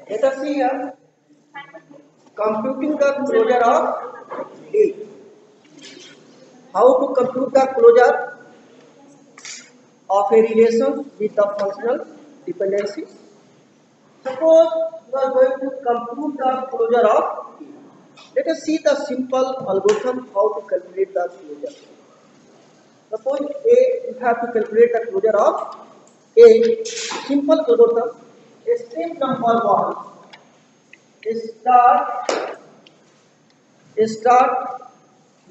Let us see here computing the closure of A. How to compute the closure of a relation with the functional dependencies. Suppose you are going to compute the closure of A. Let us see the simple algorithm how to calculate the closure. Suppose A, you have to calculate the closure of A. Simple algorithm. Step number 1. Start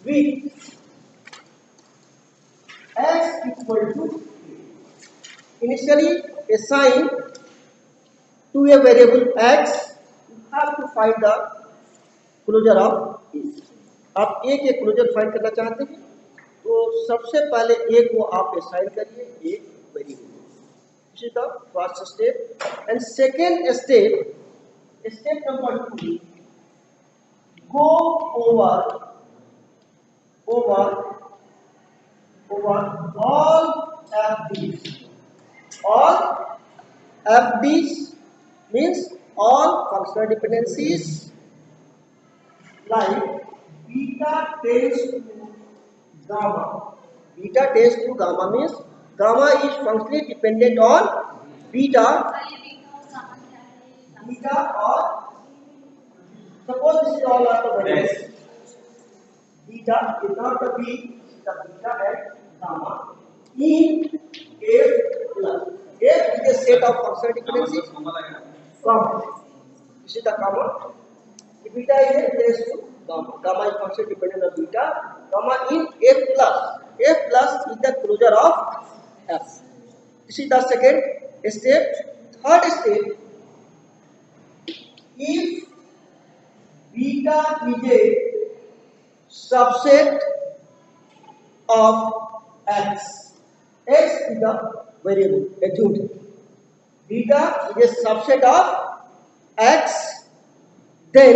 with x equal to initially assign to a variable x. You have to find the closure of A. आप A के closure find करना चाहते हैं तो सबसे पहले A को आप असाइन करिए एक variable. This is the first step. And second step number 2, go over all FDs. All FDs means all functional dependencies like beta tends to gamma. Beta tends to gamma means gamma is functionally dependent on beta or suppose this is all of the variables. Beta is not the B, the beta and gamma in F plus. F is a set of functional dependencies. Comma. This is the comma. Beta is a place to gamma. Gamma is functionally dependent on beta. Gamma in F plus. F plus is the closure of F. This is the second step. Third step. If beta is a subset of x. X is the variable. Assume beta is a subset of x. Then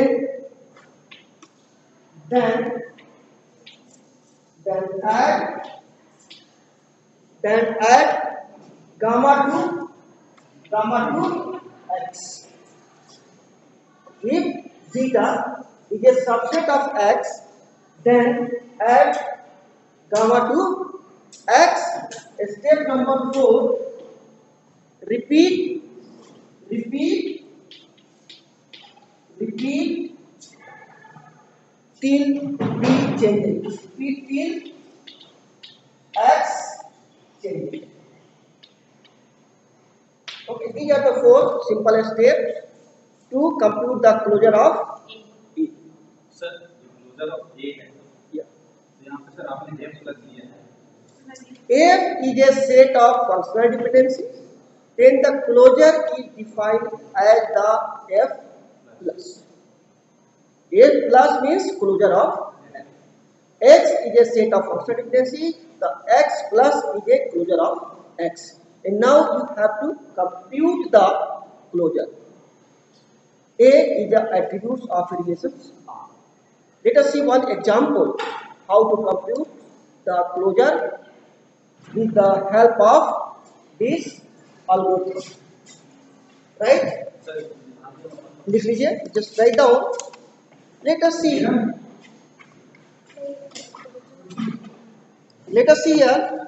add gamma to x. If zeta is a subset of x, then add gamma to x. Step number 4. Repeat till b changes. Repeat till x changes. Okay, these are the 4 simple steps to compute the closure of A. Sir, closure of A है. Yeah. यहाँ पे sir आपने F plus लिया है. F is a set of functional dependencies. Then the closure is defined as the F plus. F plus means closure of F. X is a set of functional dependencies. The X plus is a closure of X. And now you have to compute the closure. A is the attributes of relations R. Let us see one example how to compute the closure with the help of this algorithm. Right? लिख लीजिए, just write down. Let us see here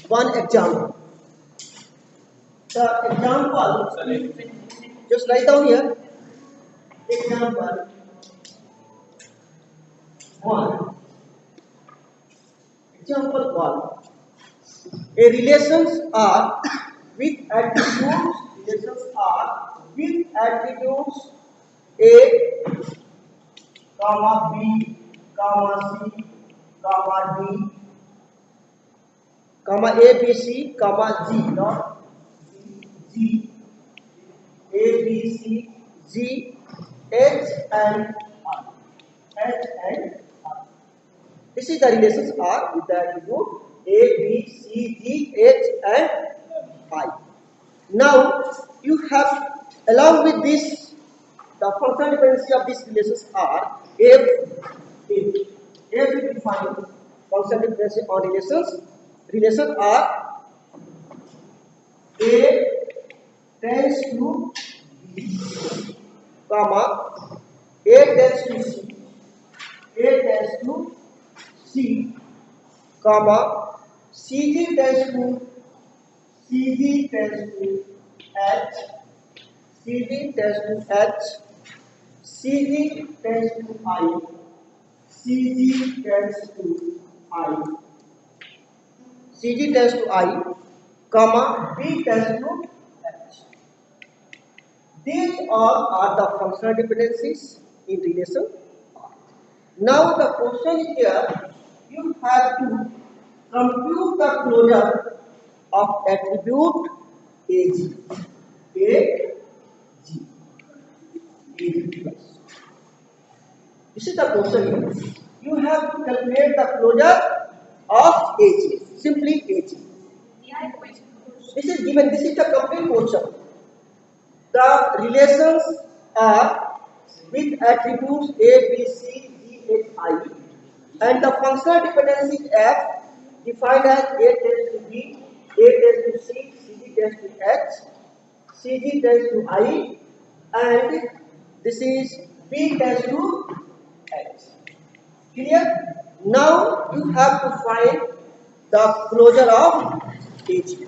one example. The example, just write down here. Example 1. Example 1. A relations are with attributes. A, comma B, comma C, comma D, comma A, B, C, comma G, not G, A, B, C, G, H and I. This is the relations R with the attribute A, B, C, G, H and I. Now you have, along with this, the functional dependency of these relations are F will define functional dependency on relations. Relations are A tends to B, comma A tends to C, A tends to C, comma CG tends to H, CG tends to H, CG tends to I, CG tends to I, CG tends to I, comma B tends to H. These all are the functional dependencies in relation R. Now the question is here, you have to compute the closure of attribute AG. AG plus. This is the question here. You have to calculate the closure of AG. Simply AG. This is given. This is the complete question. The relations are with attributes A, B, C, D, H, I, and the functional dependency F defined as A tends to B, A tends to C, CG tends to H, CG tends to I, and this is B tends to H. Clear? Now you have to find the closure of AG.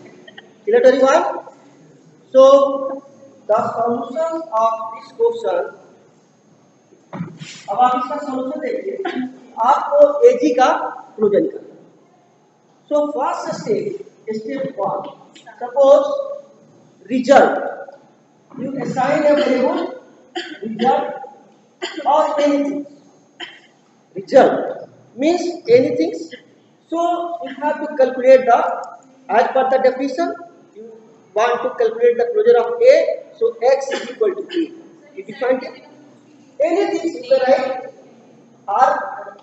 Clear to everyone? So the solutions of this question, अब आप इसका solution देखिए, आपको एजी का closure निकालना। So first step 1, suppose result, you assign a variable result or anything. Result means anything. So you have to calculate the, as per the definition, you want to calculate the closure of A. So x is equal to A. You define it. Anything is the right or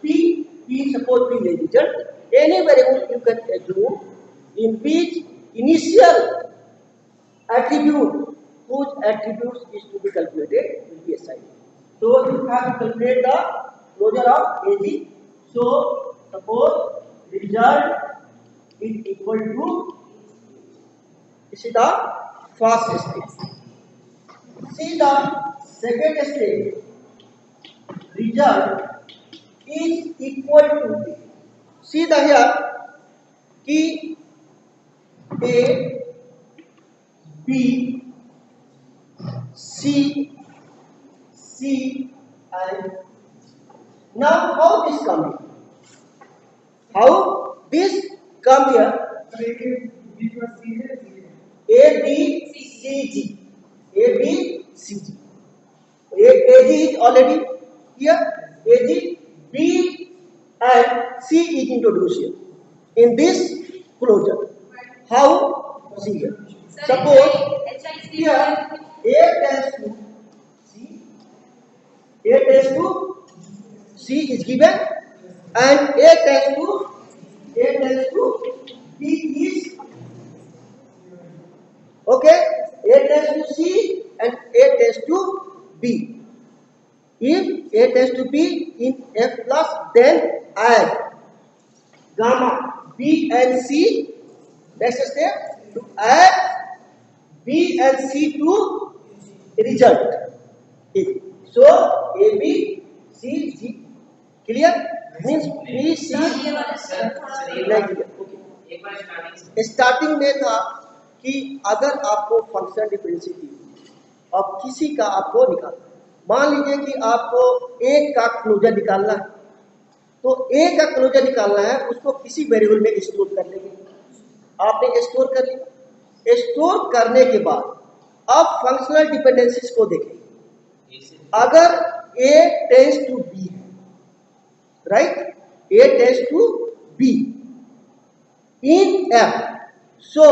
P suppose be the result. Any variable you can assume in which initial attribute whose attributes is to be calculated will be assigned. So you have to calculate the closure of AG. So suppose result is equal to, this is the first step. See the second step, result is equal to B. See the here key A, B, C, and now how this come here? How this come here? A, B, C, G. A, B, C, G. AG is already here. AG, B and C is introduced here in this closure. How? See here. Suppose here A tends to C. A tends to C is given, and A tends to B is okay. A tends to C and A tends to B. If A tends to B in F plus, then add gamma B and C. Next step, to add B and C to result. So A, B, C, G. Clear? Means B, C. Starting में था कि अगर आपको function differential दी और किसी का आपको निकालना, मान लीजिए कि आपको एक का क्लोजर निकालना है, तो ए का क्लोजर निकालना है, उसको किसी वेरिएबल में स्टोर कर लेंगे। आपने स्टोर कर लिया, स्टोर करने के बाद अब फंक्शनल डिपेंडेंसीज को देखेंगे। अगर ए टेंड्स टू बी है, right, A tends to B in F, so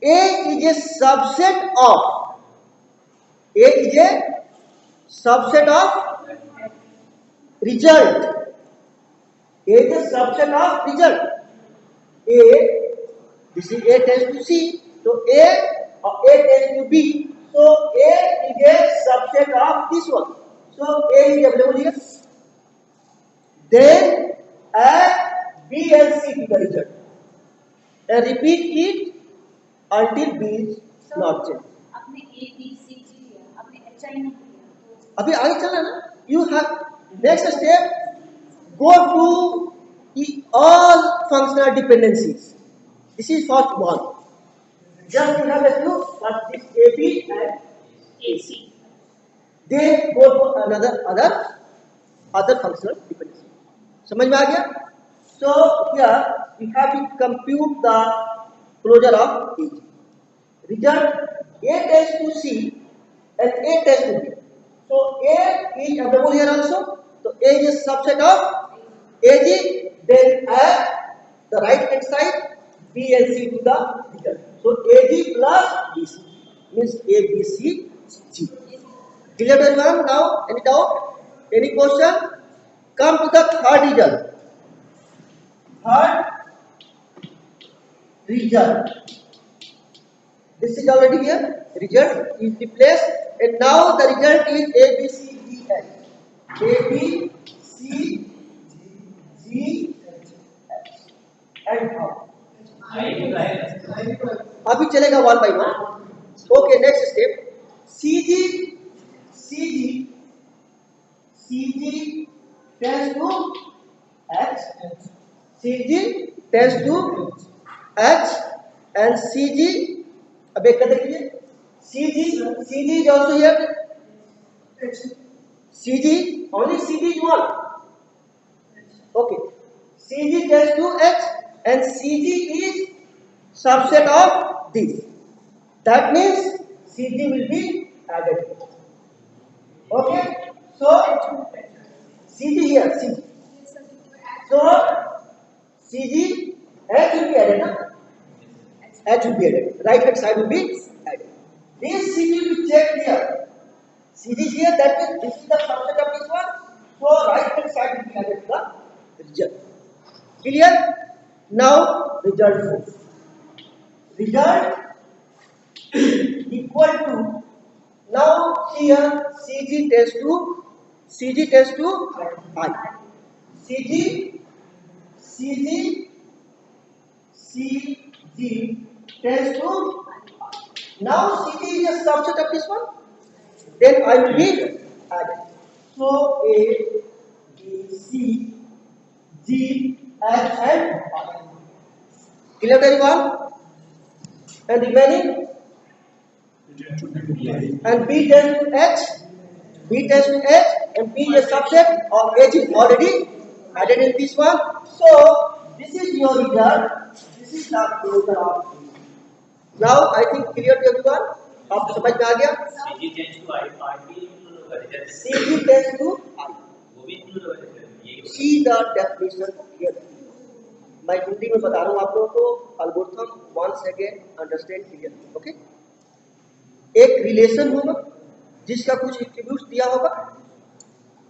A is a subset of, A is a subset of result, A is a subset of result. A, this is A tends to C, so A tends to B, so A is a subset of this one. So A is available here. Then add B and C to the result and repeat it until B is not changed. आपने A B C G लिया, आपने HI नहीं लिया। अभी आगे चलना ना, you have next step, go to all functional dependencies. This is first one. Just you have a few, but this AB and AC. They go to other functional dependency. समझ में आ गया? So here we have to compute the closure of AG. Result A tends to C and A tends to B. So A is available here also. So A is a subset of AG. Then add the right hand side B and C to the result. So AG plus BC means A, B, C, G. Clear everyone? Now any doubt? Any question? Come to the third result. Third result. This is already here. Result is replaced, and now the result is A, B, C, D, H. A, B, C, G, H. And how? अभी चलेगा one by one. Okay, next step. CG tends to H. CG tends to H and CG. अब एक कर देखिए. CG is also here. CG only CG is one. Okay. CG tends to H and CG is subset of this. That means CG will be added. Okay. So CG here, CG. So CG H will be added, na? H will be added. Right hand side will be added. This CG will be checked here. CG is here. That means this is the subset of this one. So right hand side will be added to the result. Clear? Now result goes. Result equal to, now here CG tends to I. CG tends to, now CG is a subset of this one. Then I will be added. So A, B, C, G, H and I. Clear everyone? And remaining? And B tends to H. B tends to H and B is a subset of H is already added in this one. So this is your result. This is the closure of B. Now I think clear to everyone? आपको समझ में आ गया? CG tends to I, party CG tends to I. वो भी See the definition here. मैं हिंदी में बता रहा हूँ आप लोगों को. Algorithm once again understand clear. Okay? एक रिलेशन होगा जिसका कुछ एट्रीब्यूट्स दिया होगा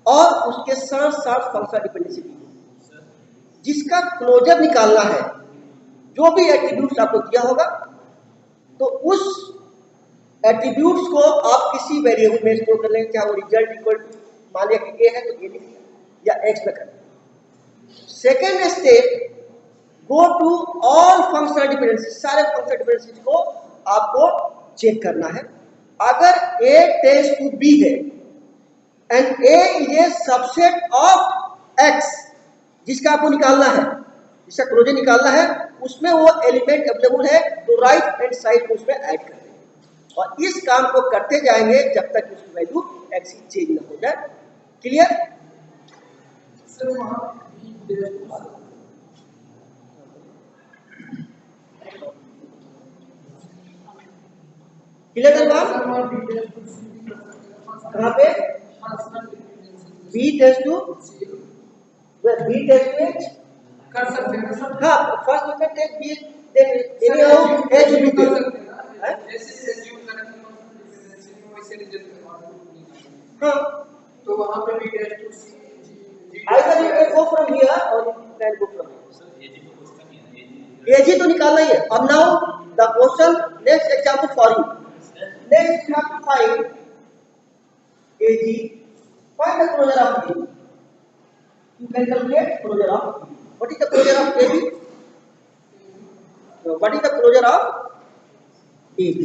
और उसके साथ साथ फंक्शनल डिपेंडेंसी दी होगी. जिसका क्लोजर निकालना है, जो भी एट्रीब्यूट्स आपको दिया होगा, तो उस एट्रीब्यूट्स को आप किसी वेरिएबल में स्टोर कर लेंगे. क्या वो रिजल्ट इक्वल टू, मान लिया कि ए है तो ए लिख दिया या एक्स में कर. Second step, go to all functional dependency. सारे फंक्शनल डिपेंडेंसी को आपको चेक करना है. अगर A टेंड्स टू B है and A is a subset of X, जिसका आपको निकालना है, जिसका क्लोजर निकालना है, उसमें वो एलिमेंट अवेलेबल है, तो राइट हैंड साइड को उसमें ऐड कर देंगे और इस काम को करते जाएंगे जब तक उसकी वैल्यू X चेंज न हो जाए. क्लियर? क्लियर है बात? कहाँ पे? B टेस्ट टू H कर सकते हैं सर. हाँ, first you can take B, then anyhow H will be there. जैसे एज्यूम करें कि वैसे रिजल्ट हाँ, तो वहाँ पे भी test to C either you can go from here or you can go from here. Sir एजी तो क्वेश्चन ही है. AG तो निकालना ही है. अब now the question, next example for you. Next you have to find AG. Find the closure of A. You can calculate closure of A. What is the closure of AB? No, what is the closure of AB?